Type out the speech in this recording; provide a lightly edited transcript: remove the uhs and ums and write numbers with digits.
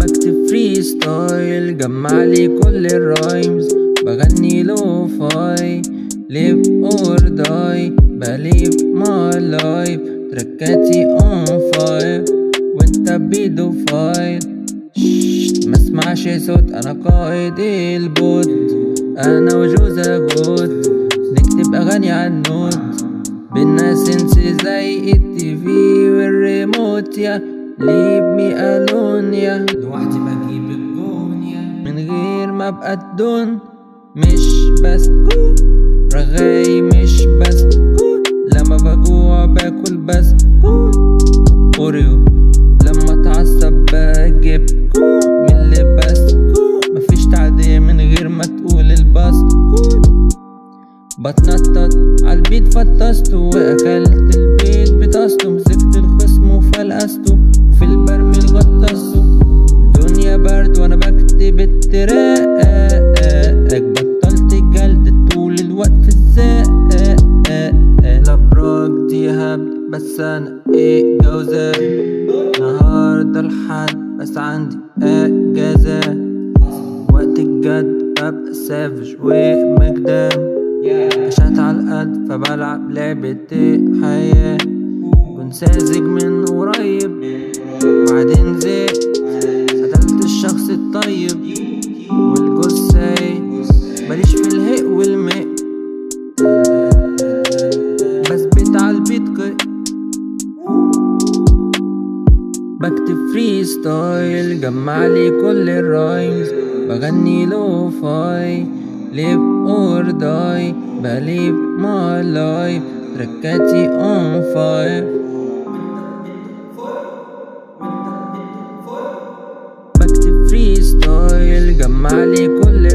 بكتب فري ستايل جمعلي كل الرايمز، بغني لو فاي live or die، بليف my life، تركاتي on fire وانت بيدو فايل. مسمعش صوت، انا قائد البوت، انا وجوزة جوت، نكتب اغاني عالنوت، بالناس انسي زي التيفي والريموت، يا ليف مي الون، يا لوحدي بجيب الجون، يا من غير ما ابقى الدون، مش بسكوت رغاي مش بسكوت، لما بجوع باكل بسكوت اوريو، لما اتعصب بجيب كوت من اللي بسكوت، مفيش تعدية من غير ما تقول البسكوت. بتنطط عالبيت فطسته واكلت البيت بطاسته، مسكت الخصم وفلقسته في البرميل غطسته، دنيا برد وانا بكتب التراق، بطلت الجلد طول الوقت في الساق، الابراج دي هبد بس انا جوزات، النهارده الحد بس عندي اجازة، وقت الجد ببقى سافج ومقدام، عشان على القد فبلعب لعبة حياة، كنت ساذج من قريب وبعدين زهقت، قتلت الشخص الطيب والجثة، ماليش في الهق والماء، بثبت عالبيت بكتب فري ستايل جمعلي كل الرايمز، بغني لو فاي live or die، بليف my life، تركاتي on fire. بكتب فري ستايل جمعلي كل